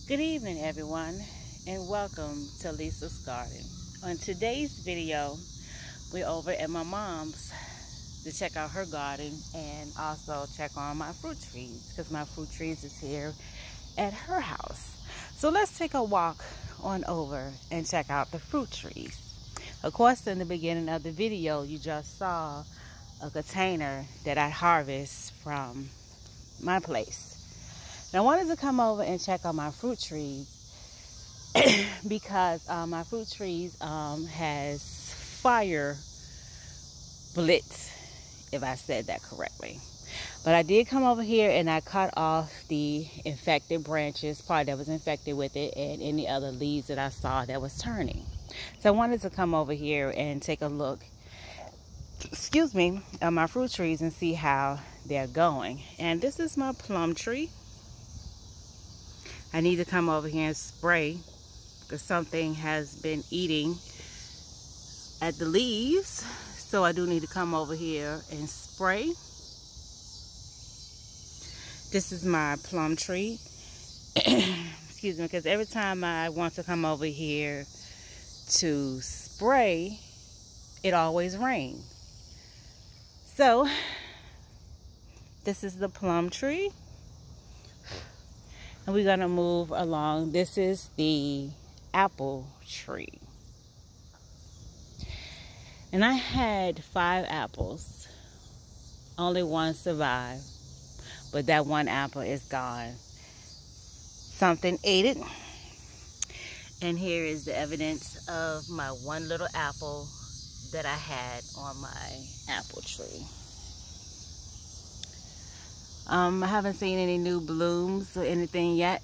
Good evening, everyone, and welcome to Lisa's Garden. On today's video, we're over at my mom's to check out her garden and also check on my fruit trees because my fruit trees is here at her house. So let's take a walk on over and check out the fruit trees. Of course, in the beginning of the video, you just saw a container that I harvest from my place. And I wanted to come over and check on my fruit trees because my fruit trees has fire blitz, if I said that correctly. But I did come over here and I cut off the infected branches, part that was infected with it, and any other leaves that I saw that was turning. So I wanted to come over here and take a look, excuse me, at my fruit trees and see how they're going. And this is my plum tree. I need to come over here and spray because something has been eating at the leaves. So I do need to come over here and spray. This is my plum tree. Excuse me, because every time I want to come over here to spray, it always rains. So this is the plum tree. And we're gonna move along. This is the apple tree. And I had 5 apples. Only one survived. But that one apple is gone. Something ate it. And here is the evidence of my one little apple that I had on my apple tree. I haven't seen any new blooms or anything yet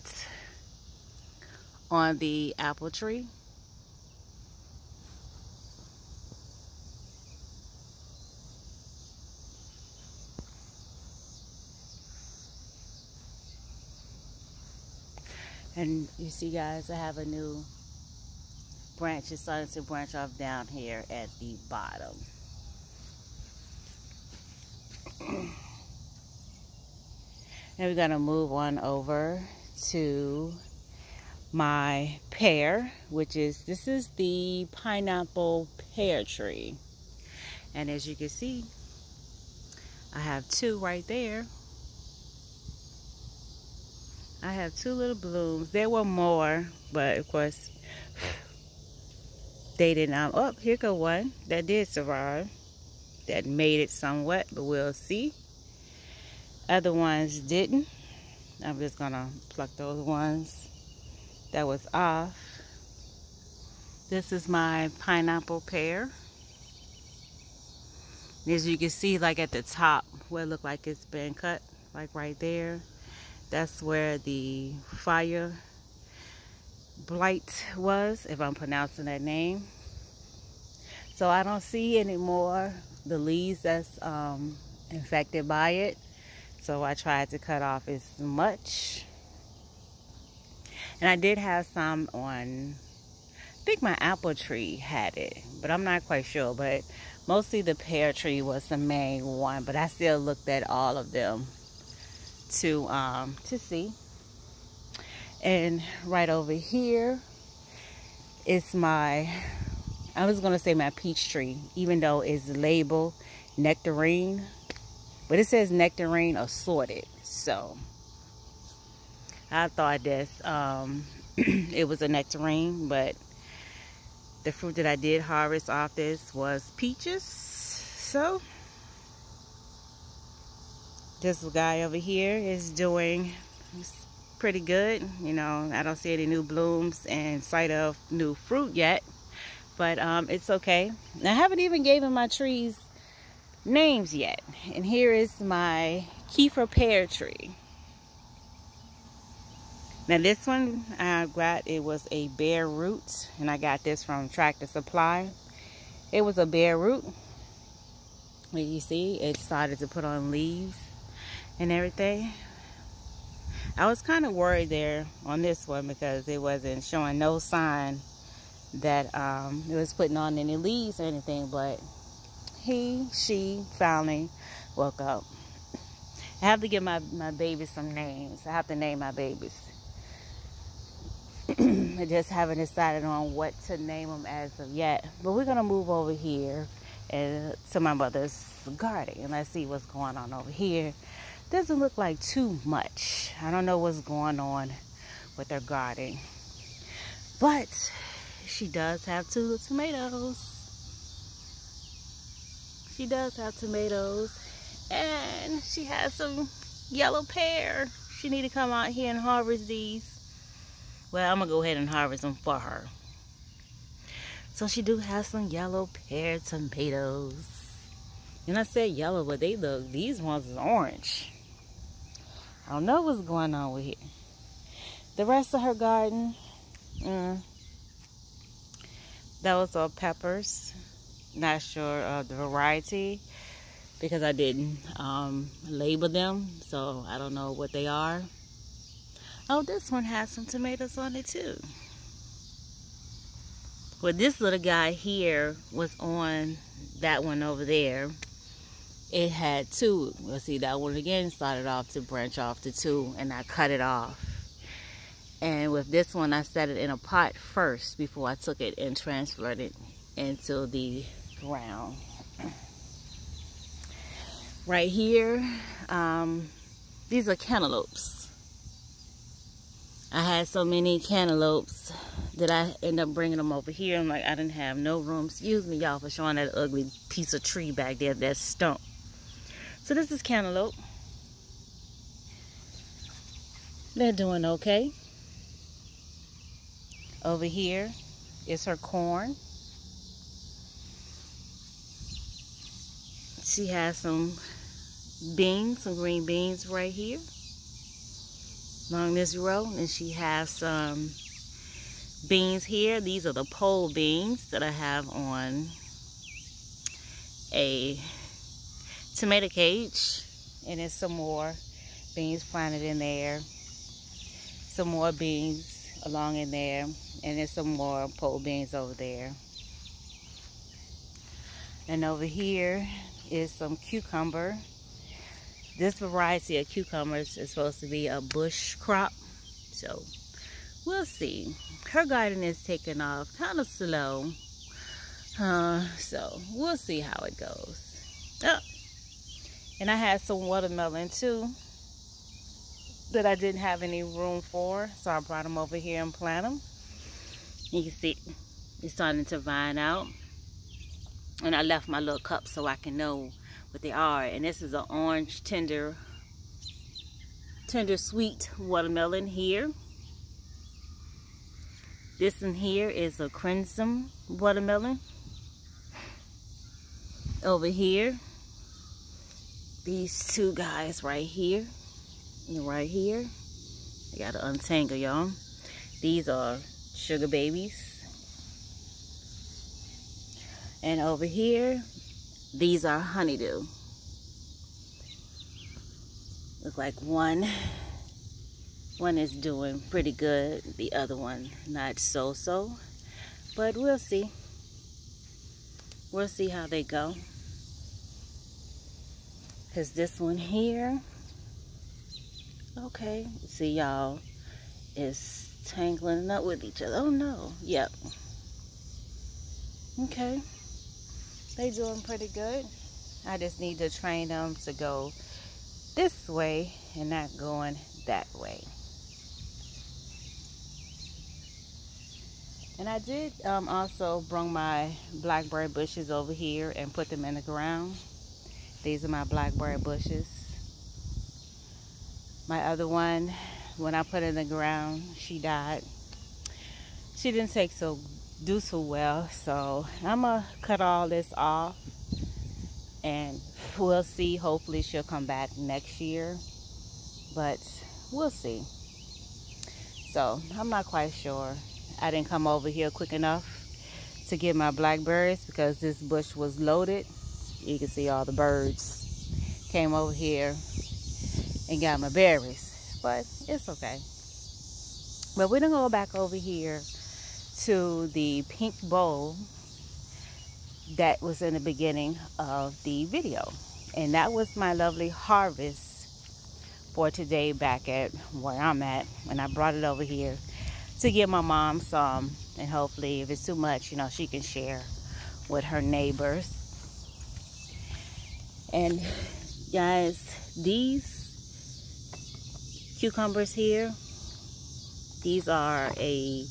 on the apple tree. And you see, guys, I have a new branch. It's starting to branch off down here at the bottom. And we're gonna move on over to my pear, this is the pineapple pear tree. And as you can see, I have 2 right there. I have 2 little blooms. There were more, but of course, they did not. Oh, here go one that did survive. That made it somewhat, but we'll see. Other ones didn't. I'm just gonna pluck those ones that was off. This is my pineapple pear. As you can see, like at the top where it looked like it's been cut, like right there, that's where the fire blight was, if I'm pronouncing that name. So I don't see anymore the leaves that's infected by it. So I tried to cut off as much. And I did have some on, I think my apple tree had it, but I'm not quite sure. But mostly the pear tree was the main one, but I still looked at all of them to see. And right over here is my, I was gonna say my peach tree, even though it's labeled nectarine, but it says nectarine assorted. So I thought that it was a nectarine, but the fruit that I did harvest off this was peaches. So this guy over here is doing pretty good. You know, I don't see any new blooms and sight of new fruit yet, but it's okay. And I haven't even given my trees names yet. And here is my Kefir pear tree. Now this one I got, it was a bare root, and I got this from Tractor Supply. It was a bare root. As you see, it started to put on leaves and everything. I was kind of worried there on this one because it wasn't showing no sign that it was putting on any leaves or anything, but she finally woke up. I have to give my babies some names. I have to name my babies. I just haven't decided on what to name them as of yet. But we're gonna move over here and to my mother's garden and let's see what's going on over here. Doesn't look like too much. I don't know what's going on with her garden, but she does have 2 tomatoes. She does have tomatoes, and she has some yellow pear. She need to come out here and harvest these. Well, I'm gonna go ahead and harvest them for her. So she do have some yellow pear tomatoes. And I said yellow, but these ones is orange. I don't know what's going on with here. The rest of her garden, those are peppers. Not sure of the variety because I didn't label them, so I don't know what they are. Oh, this one has some tomatoes on it too. Well, this little guy here was on that one over there. It had 2. Let's see, that one again started off to branch off to 2, and I cut it off. And with this one, I set it in a pot first before I took it and transferred it into the ground. Right here, these are cantaloupes. I had so many cantaloupes that I end up bringing them over here. I'm like, I didn't have no room. Excuse me, y'all, for showing that ugly piece of tree back there, that stump. So this is cantaloupe. They're doing okay. Over here is her corn. She has some beans, some green beans right here along this row, and she has some beans here. These are the pole beans that I have on a tomato cage, and there's some more beans planted in there, some more beans along in there, and there's some more pole beans over there. And over here is some cucumber. This variety of cucumbers is supposed to be a bush crop, so we'll see. Her garden is taking off kind of slow, so we'll see how it goes. Oh, and I had some watermelon too that I didn't have any room for, so I brought them over here and planted them. You can see it's starting to vine out, and I left my little cup so I can know what they are. And this is an orange tender sweet watermelon here. This one here is a crimson watermelon. Over here, these 2 guys right here and right here, I gotta untangle y'all. These are sugar babies. And over here, these are honeydew. Look like one is doing pretty good, the other one not so, but we'll see. We'll see how they go. Because this one here, okay, see y'all, is tangling up with each other. Oh no, yep. Okay. They doing pretty good. I just need to train them to go this way and not going that way. And I did also bring my blackberry bushes over here and put them in the ground. These are my blackberry bushes. My other one, when I put it in the ground, she died. She didn't do so well, so I'm gonna cut all this off and we'll see. Hopefully she'll come back next year, but we'll see. So I'm not quite sure. I didn't come over here quick enough to get my blackberries because this bush was loaded. You can see all the birds came over here and got my berries, but it's okay. But we're gonna go back over here to the pink bowl that was in the beginning of the video, and that was my lovely harvest for today back at where I'm at, and I brought it over here to give my mom some, and hopefully if it's too much, you know, she can share with her neighbors. And guys, these cucumbers here, these are a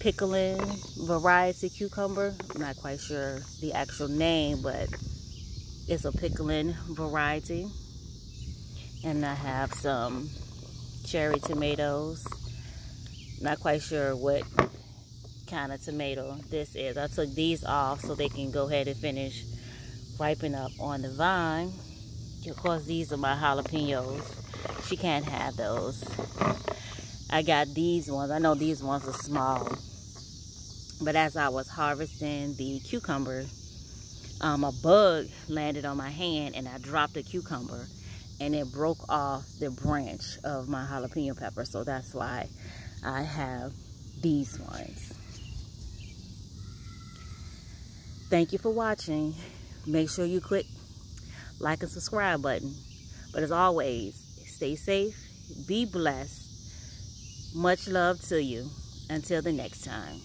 pickling variety cucumber. I'm not quite sure the actual name, but it's a pickling variety. And I have some cherry tomatoes. Not quite sure what kind of tomato this is. I took these off so they can go ahead and finish ripen up on the vine. Of course, these are my jalapenos. She can't have those. I got these ones. I know these ones are small. But as I was harvesting the cucumber, a bug landed on my hand and I dropped a cucumber and it broke off the branch of my jalapeno pepper. So that's why I have these ones. Thank you for watching. Make sure you click like and subscribe button. But as always, stay safe, be blessed. Much love to you. Until the next time.